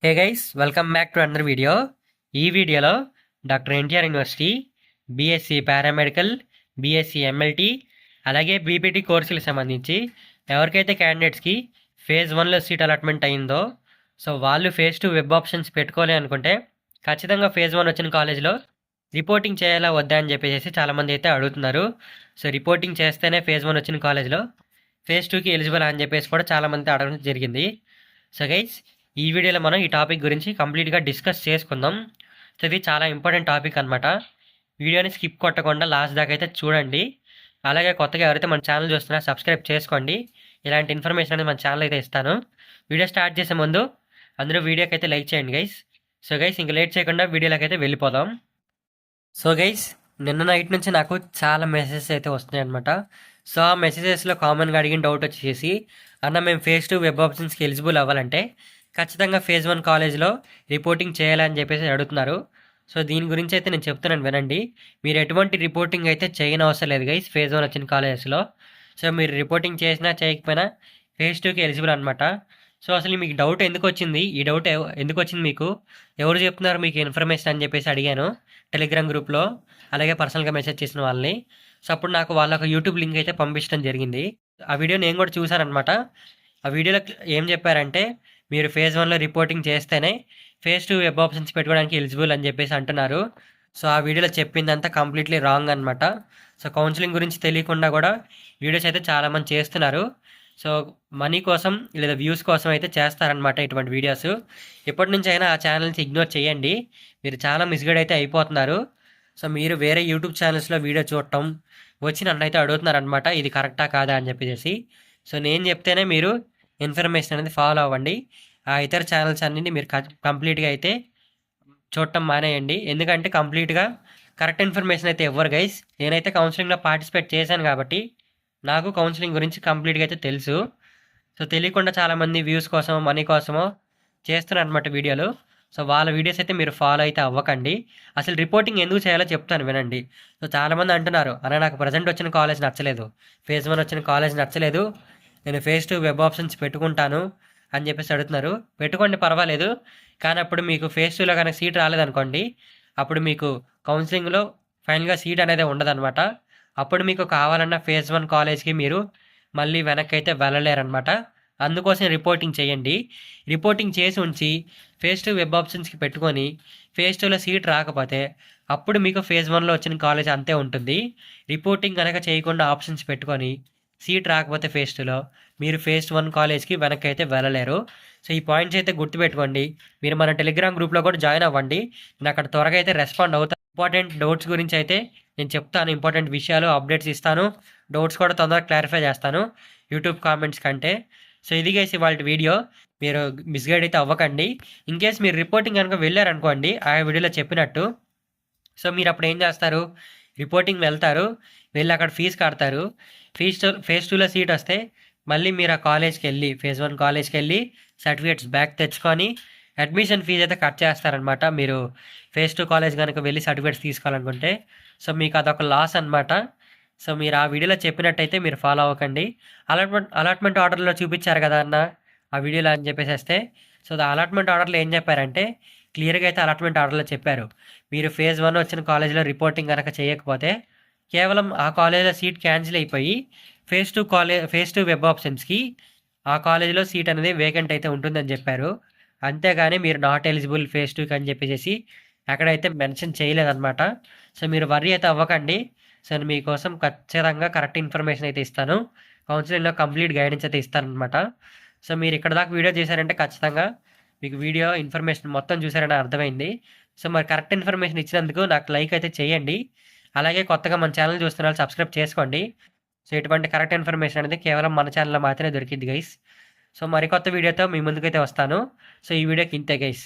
Hey guys, welcome back to another video. ఈ వీడియోలో doctor NTR university BSc paramedical, BSc MLT, అలాగే BPT కోర్సులకు సంబంధించి ఎవరికైతే క్యాండిడేట్స్కి ఫేజ్ 1లో సీట్ అలాట్మెంట్ అయిందో, సో వాళ్ళు ఫేజ్ 2 వెబ్ ఆప్షన్స్ పెట్టుకోవాలి అనుకుంటే ఖచ్చితంగా ఫేజ్ 1 వచ్చిన కాలేజ్లో రిపోర్టింగ్ చేయాలా వద్దా అని చెప్పేసి చాలామంది అయితే అడుగుతున్నారు. సో రిపోర్టింగ్ చేస్తేనే ఫేజ్ 1 వచ్చిన కాలేజ్లో ఫేజ్ 2కి ఎలిజిబుల్ అని చెప్పేసి కూడా చాలామంది అడగడం జరిగింది. సో గైస్, ఈ వీడియోలో మనం ఈ టాపిక్ గురించి కంప్లీట్గా డిస్కస్ చేసుకుందాం. సో ఇది చాలా ఇంపార్టెంట్ టాపిక్ అనమాట. వీడియోని స్కిప్ కొట్టకుండా లాస్ట్ దాకా అయితే చూడండి. అలాగే కొత్తగా ఎవరైతే మన ఛానల్ చూస్తున్నారో సబ్స్క్రైబ్ చేసుకోండి. ఇలాంటి ఇన్ఫర్మేషన్ అనేది మన ఛానల్ అయితే ఇస్తాను. వీడియో స్టార్ట్ చేసే ముందు అందరూ వీడియోకి అయితే లైక్ చేయండి గైస్. సో గైస్, ఇంకా లేట్ చేయకుండా వీడియోలోకి అయితే వెళ్ళిపోదాం. సో గైస్, నిన్న నైట్ నుంచి నాకు చాలా మెసేజెస్ అయితే వస్తున్నాయి అనమాట. సో ఆ మెసేజెస్లో కామన్గా అడిగిన డౌట్ వచ్చేసి, అన్న మేము ఫేజ్ 2 వెబ్ ఆప్షన్స్కి ఎలిజిబుల్ అవ్వాలంటే ఖచ్చితంగా ఫేజ్ 1 కాలేజ్లో రిపోర్టింగ్ చేయాలని చెప్పేసి అడుగుతున్నారు. సో దీని గురించి అయితే నేను చెప్తున్నాను వినండి. మీరు ఎటువంటి రిపోర్టింగ్ అయితే చేయని అవసరం లేదు గైస్ ఫేజ్ 1 వచ్చిన కాలేజెస్లో. సో మీరు రిపోర్టింగ్ చేసినా చేయకపోయినా ఫేజ్ 2కి ఎలిజిబుల్ అనమాట. సో అసలు మీకు డౌట్ ఎందుకు వచ్చింది, ఈ డౌట్ ఎందుకు వచ్చింది మీకు, ఎవరు చెప్తున్నారు మీకు ఇన్ఫర్మేషన్ అని చెప్పేసి అడిగాను టెలిగ్రామ్ గ్రూప్లో, అలాగే పర్సనల్గా మెసేజ్ చేసిన వాళ్ళని. సో అప్పుడు నాకు వాళ్ళ ఒక యూట్యూబ్ లింక్ అయితే పంపించడం జరిగింది. ఆ వీడియో నేను కూడా చూశానమాట. ఆ వీడియోలో ఏం చెప్పారంటే, మీరు ఫేజ్ 1లో రిపోర్టింగ్ చేస్తేనే ఫేజ్ 2 వెబ్ ఆప్షన్స్ పెట్టుకోవడానికి ఎలిజిబుల్ అని చెప్పేసి అంటున్నారు. సో ఆ వీడియోలో చెప్పిందంతా కంప్లీట్లీ రాంగ్ అనమాట. సో కౌన్సిలింగ్ గురించి తెలియకుండా కూడా వీడియోస్ అయితే చాలామంది చేస్తున్నారు. సో మనీ కోసం లేదా వ్యూస్ కోసం అయితే చేస్తారనమాట ఇటువంటి వీడియోస్. ఎప్పటి నుంచి అయినా ఆ ఛానల్స్ ఇగ్నోర్ చేయండి. మీరు చాలా మిస్గైడ్ అయితే అయిపోతున్నారు. సో మీరు వేరే యూట్యూబ్ ఛానల్స్లో వీడియో చూడటం వచ్చి నన్ను అయితే అడుగుతున్నారనమాట, ఇది కరెక్టా కాదా అని చెప్పేసి. సో నేను చెప్తేనే మీరు ఇన్ఫర్మేషన్ అనేది ఫాలో అవ్వండి. ఆ ఇతర ఛానల్స్ అన్నీ మీరు కంప్లీట్గా అయితే చూడటం మానేయండి. ఎందుకంటే కంప్లీట్గా కరెక్ట్ ఇన్ఫర్మేషన్ అయితే ఇవ్వరు గైస్. నేనైతే కౌన్సిలింగ్లో పార్టిసిపేట్ చేశాను కాబట్టి నాకు కౌన్సిలింగ్ గురించి కంప్లీట్గా అయితే తెలుసు. సో తెలియకుండా చాలామంది వ్యూస్ కోసమో మనీ కోసమో చేస్తున్నారు అనమాట వీడియోలు. సో వాళ్ళ వీడియోస్ అయితే మీరు ఫాలో అయితే అవ్వకండి. అసలు రిపోర్టింగ్ ఎందుకు చేయాలో చెప్తాను వినండి. సో చాలామంది అంటున్నారు, అన్న నాకు ప్రజెంట్ వచ్చిన కాలేజ్ నచ్చలేదు, ఫేజ్ 1 వచ్చిన కాలేజ్ నచ్చలేదు, నేను ఫేజ్ 2 వెబ్ ఆప్షన్స్ పెట్టుకుంటాను అని చెప్పేసి అడుగుతున్నారు. పెట్టుకోండి, పర్వాలేదు. కానీ అప్పుడు మీకు ఫేజ్ 2లో కనుక సీట్ రాలేదనుకోండి, అప్పుడు మీకు కౌన్సిలింగ్లో ఫైనల్గా సీట్ అనేది ఉండదన్నమాట. అప్పుడు మీకు కావాలన్న ఫేజ్ 1 కాలేజ్కి మీరు మళ్ళీ వెనక్కి అయితే వెళ్ళలేరనమాట. అందుకోసం రిపోర్టింగ్ చేయండి. రిపోర్టింగ్ చేసి ఉంచి ఫేజ్ 2 వెబ్ ఆప్షన్స్కి పెట్టుకొని ఫేజ్ 2లో సీట్ రాకపోతే అప్పుడు మీకు ఫేజ్ 1లో వచ్చిన కాలేజ్ అంతే ఉంటుంది. రిపోర్టింగ్ కనుక చేయకుండా ఆప్షన్స్ పెట్టుకొని సీట్ రాకపోతే ఫేజ్ 2లో మీరు ఫేజ్ 1 కాలేజ్కి వెనక్కి అయితే వెళ్ళలేరు. సో ఈ పాయింట్స్ అయితే గుర్తుపెట్టుకోండి. మీరు మన టెలిగ్రామ్ గ్రూప్లో కూడా జాయిన్ అవ్వండి. నేను అక్కడ త్వరగా అయితే రెస్పాండ్ అవుతాను. ఇంపార్టెంట్ డౌట్స్ గురించి అయితే నేను చెప్తాను, ఇంపార్టెంట్ విషయాలు అప్డేట్స్ ఇస్తాను, డౌట్స్ కూడా తొందరగా క్లారిఫై చేస్తాను యూట్యూబ్ కామెంట్స్ కంటే. సో ఇది గైస్ ఇవాళ వీడియో. మీరు మిస్గైడ్ అయితే అవ్వకండి. ఇన్కేస్ మీరు రిపోర్టింగ్ కనుక వెళ్ళారనుకోండి ఆ వీడియోలో చెప్పినట్టు, సో మీరు అప్పుడు ఏం చేస్తారు, రిపోర్టింగ్ వెళ్తారు, వెళ్ళి అక్కడ ఫీజు కడతారు. ఫేజ్ 2లో సీట్ వస్తే మళ్ళీ మీరు ఆ కాలేజ్కి వెళ్ళి ఫేజ్ 1 కాలేజ్కి వెళ్ళి సర్టిఫికేట్స్ బ్యాక్ తెచ్చుకొని అడ్మిషన్ ఫీజు అయితే కట్ చేస్తారనమాట. మీరు ఫేజ్ 2 కాలేజ్ కనుక వెళ్ళి సర్టిఫికేట్స్ తీసుకోవాలనుకుంటే సో మీకు అదొక లాస్ అనమాట. సో మీరు ఆ వీడియోలో చెప్పినట్టయితే మీరు ఫాలో అవ్వకండి. అలాట్మెంట్ ఆర్డర్లో చూపించారు కదా అన్న ఆ వీడియోలో అని చెప్పేసేస్తే, సో అలాట్మెంట్ ఆర్డర్లో ఏం చెప్పారంటే క్లియర్గా అయితే అలాట్మెంట్ ఆర్డర్లో చెప్పారు, మీరు ఫేజ్ 1 వచ్చిన కాలేజ్లో రిపోర్టింగ్ కనుక చేయకపోతే కేవలం ఆ కాలేజ్లో సీట్ క్యాన్సిల్ అయిపోయి ఫేజ్ 2 వెబ్ ఆప్షన్స్కి ఆ కాలేజ్లో సీట్ అనేది వేకెంట్ అయితే ఉంటుందని చెప్పారు. అంతేగాని మీరు నాట్ ఎలిజిబుల్ ఫేజ్ 2కి అని చెప్పేసి అక్కడైతే మెన్షన్ చేయలేదన్నమాట. సో మీరు వర్రీ అయితే అవ్వకండి. సో నేను మీకోసం ఖచ్చితంగా కరెక్ట్ ఇన్ఫర్మేషన్ అయితే ఇస్తాను. కౌన్సిలింగ్లో కంప్లీట్ గైడెన్స్ అయితే ఇస్తానమాట. సో మీరు ఇక్కడ దాకా వీడియో చేశారంటే ఖచ్చితంగా మీకు వీడియో ఇన్ఫర్మేషన్ మొత్తం చూసారని అర్థమైంది. సో మరి కరెక్ట్ ఇన్ఫర్మేషన్ ఇచ్చినందుకు నాకు లైక్ అయితే చేయండి. అలాగే కొత్తగా మన ఛానల్ చూస్తున్న వాళ్ళు సబ్స్క్రైబ్ చేసుకోండి. సో ఇటువంటి కరెక్ట్ ఇన్ఫర్మేషన్ అనేది కేవలం మన ఛానల్లో మాత్రమే దొరికింది గైస్. సో మరికొత్త వీడియోతో మీ ముందుకైతే వస్తాను. సో ఈ వీడియోకి ఇంతే గైస్.